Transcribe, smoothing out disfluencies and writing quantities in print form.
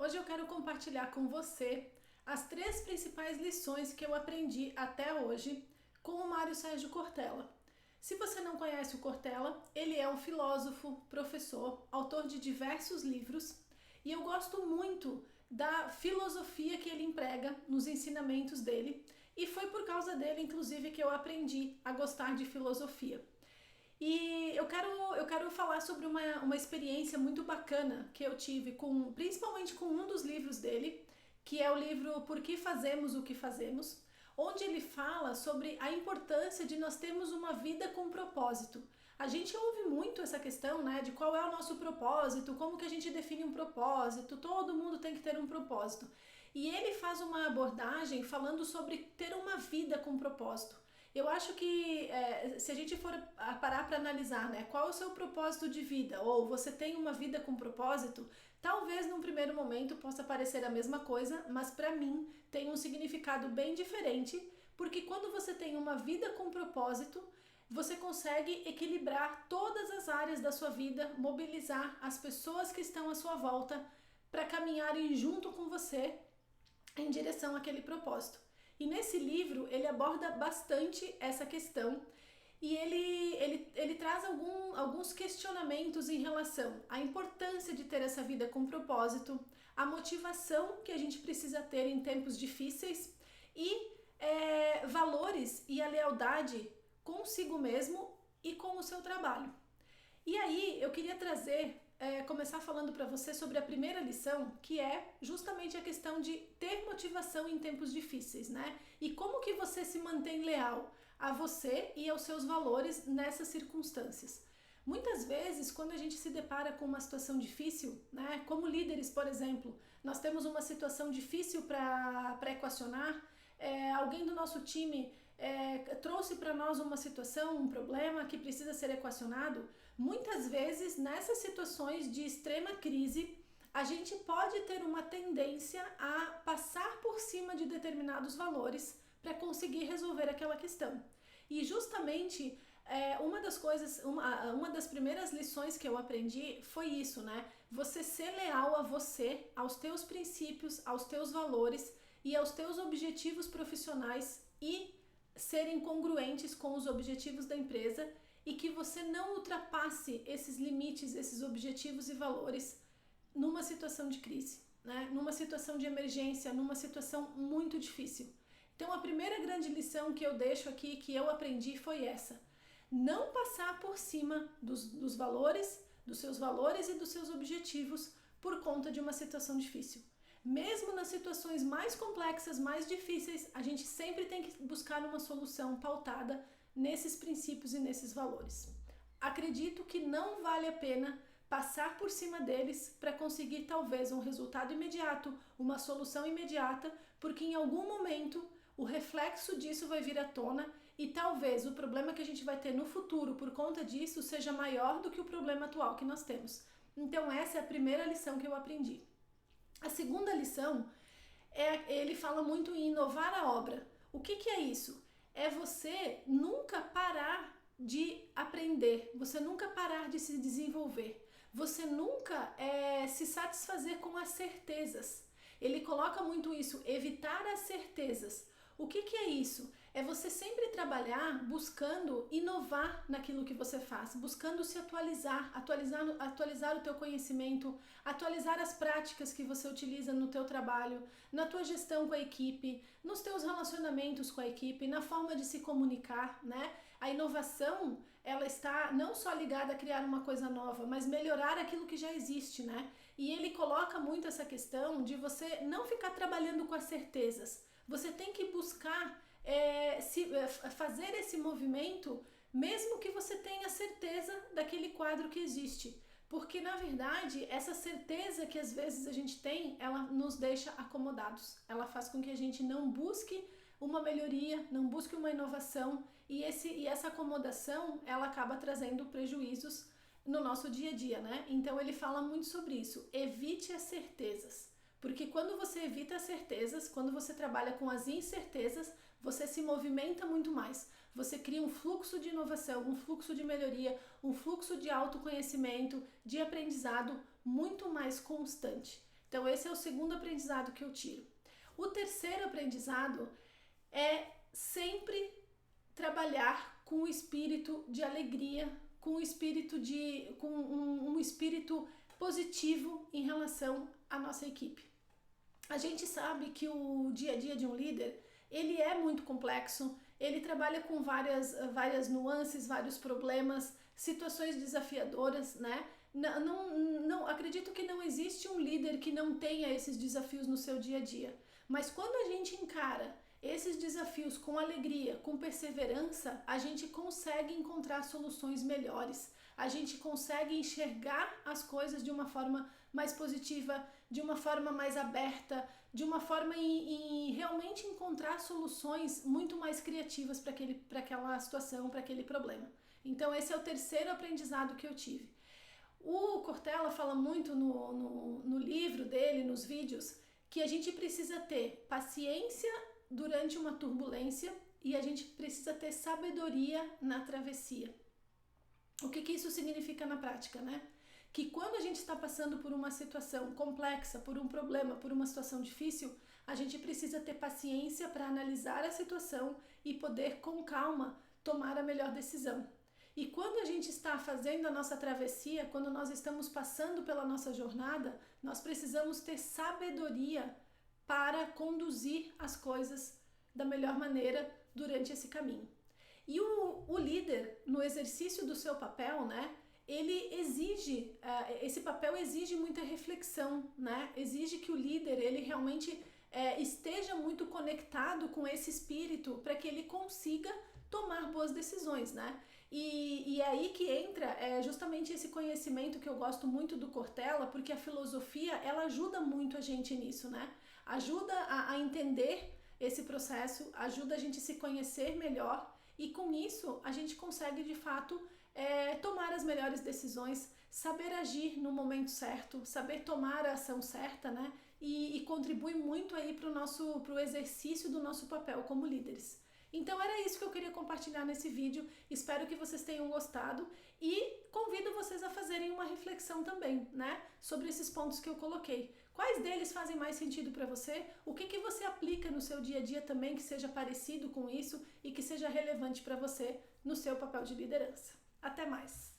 Hoje eu quero compartilhar com você as 3 principais lições que eu aprendi até hoje com o Mário Sérgio Cortella. Se você não conhece o Cortella, ele é um filósofo, professor, autor de diversos livros e eu gosto muito da filosofia que ele emprega nos ensinamentos dele e foi por causa dele, inclusive, que eu aprendi a gostar de filosofia. E eu quero falar sobre uma experiência muito bacana que eu tive principalmente com um dos livros dele, que é o livro Por que Fazemos o que Fazemos, onde ele fala sobre a importância de nós termos uma vida com propósito. A gente ouve muito essa questão, né, de qual é o nosso propósito, como que a gente define um propósito, todo mundo tem que ter um propósito. E ele faz uma abordagem falando sobre ter uma vida com propósito. Eu acho que se a gente for parar para analisar, né, qual é o seu propósito de vida, ou você tem uma vida com propósito, talvez num primeiro momento possa parecer a mesma coisa, mas para mim tem um significado bem diferente, porque quando você tem uma vida com propósito, você consegue equilibrar todas as áreas da sua vida, mobilizar as pessoas que estão à sua volta para caminharem junto com você em direção àquele propósito. E nesse livro ele aborda bastante essa questão e ele traz alguns questionamentos em relação à importância de ter essa vida com propósito, a motivação que a gente precisa ter em tempos difíceis e valores e a lealdade consigo mesmo e com o seu trabalho. E aí eu queria começar falando para você sobre a primeira lição, que é justamente a questão de ter motivação em tempos difíceis, né? E como que você se mantém leal a você e aos seus valores nessas circunstâncias. Muitas vezes, quando a gente se depara com uma situação difícil, né? Como líderes, por exemplo, nós temos uma situação difícil para equacionar, alguém do nosso time trouxe para nós uma situação, um problema que precisa ser equacionado. Muitas vezes, nessas situações de extrema crise, a gente pode ter uma tendência a passar por cima de determinados valores para conseguir resolver aquela questão. E justamente uma das primeiras lições que eu aprendi foi isso, né? Você ser leal a você, aos teus princípios, aos teus valores e aos teus objetivos profissionais e serem congruentes com os objetivos da empresa e que você não ultrapasse esses limites, esses objetivos e valores numa situação de crise, né? Numa situação de emergência, numa situação muito difícil. Então a primeira grande lição que eu deixo aqui, que eu aprendi, foi essa: não passar por cima dos valores, dos seus valores e dos seus objetivos por conta de uma situação difícil. Mesmo nas situações mais complexas, mais difíceis, a gente sempre tem que buscar uma solução pautada nesses princípios e nesses valores. Acredito que não vale a pena passar por cima deles para conseguir talvez um resultado imediato, uma solução imediata, porque em algum momento o reflexo disso vai vir à tona e talvez o problema que a gente vai ter no futuro por conta disso seja maior do que o problema atual que nós temos. Então essa é a primeira lição que eu aprendi. A segunda lição ele fala muito em inovar a obra. O que é isso? É você nunca parar de aprender, você nunca parar de se desenvolver, você nunca se satisfazer com as certezas. Ele coloca muito isso, evitar as certezas. O que é isso? É você sempre trabalhar buscando inovar naquilo que você faz, buscando se atualizar o teu conhecimento, atualizar as práticas que você utiliza no teu trabalho, na tua gestão com a equipe, nos teus relacionamentos com a equipe, na forma de se comunicar, né? A inovação, ela está não só ligada a criar uma coisa nova, mas melhorar aquilo que já existe, né? E ele coloca muito essa questão de você não ficar trabalhando com as certezas. Você tem que buscar fazer esse movimento mesmo que você tenha certeza daquele quadro que existe. Porque, na verdade, essa certeza que às vezes a gente tem, ela nos deixa acomodados. Ela faz com que a gente não busque uma melhoria, não busque uma inovação e essa acomodação, ela acaba trazendo prejuízos no nosso dia a dia, né? Então ele fala muito sobre isso. Evite as certezas. Porque quando você evita as certezas, quando você trabalha com as incertezas, você se movimenta muito mais. Você cria um fluxo de inovação, um fluxo de melhoria, um fluxo de autoconhecimento, de aprendizado muito mais constante. Então esse é o segundo aprendizado que eu tiro. O terceiro aprendizado é sempre trabalhar com o espírito de alegria, com o espírito com um espírito positivo em relação à nossa equipe. A gente sabe que o dia a dia de um líder, ele é muito complexo, ele trabalha com várias nuances, vários problemas, situações desafiadoras, né? Não, acredito que não existe um líder que não tenha esses desafios no seu dia a dia. Mas quando a gente encara esses desafios com alegria, com perseverança, a gente consegue encontrar soluções melhores. A gente consegue enxergar as coisas de uma forma mais positiva, de uma forma mais aberta, de uma forma em realmente encontrar soluções muito mais criativas para aquela situação, para aquele problema. Então esse é o terceiro aprendizado que eu tive. O Cortella fala muito no livro dele, nos vídeos, que a gente precisa ter paciência durante uma turbulência e a gente precisa ter sabedoria na travessia. O que isso significa na prática, né? Que quando a gente está passando por uma situação complexa, por um problema, por uma situação difícil, a gente precisa ter paciência para analisar a situação e poder, com calma, tomar a melhor decisão. E quando a gente está fazendo a nossa travessia, quando nós estamos passando pela nossa jornada, nós precisamos ter sabedoria para conduzir as coisas da melhor maneira durante esse caminho. E o líder, no exercício do seu papel, né, ele exige, esse papel exige muita reflexão, né? Exige que o líder, ele realmente esteja muito conectado com esse espírito para que ele consiga tomar boas decisões, né? E é aí que entra justamente esse conhecimento que eu gosto muito do Cortella, porque a filosofia, ela ajuda muito a gente nisso, né? Ajuda a entender esse processo, ajuda a gente se conhecer melhor e com isso a gente consegue de fato tomar as melhores decisões, saber agir no momento certo, saber tomar a ação certa, né? E contribui muito aí pro exercício do nosso papel como líderes. Então era isso que eu queria compartilhar nesse vídeo, espero que vocês tenham gostado e convido vocês a fazerem uma reflexão também, né, sobre esses pontos que eu coloquei. Quais deles fazem mais sentido para você? O que você aplica no seu dia a dia também que seja parecido com isso e que seja relevante para você no seu papel de liderança? Até mais!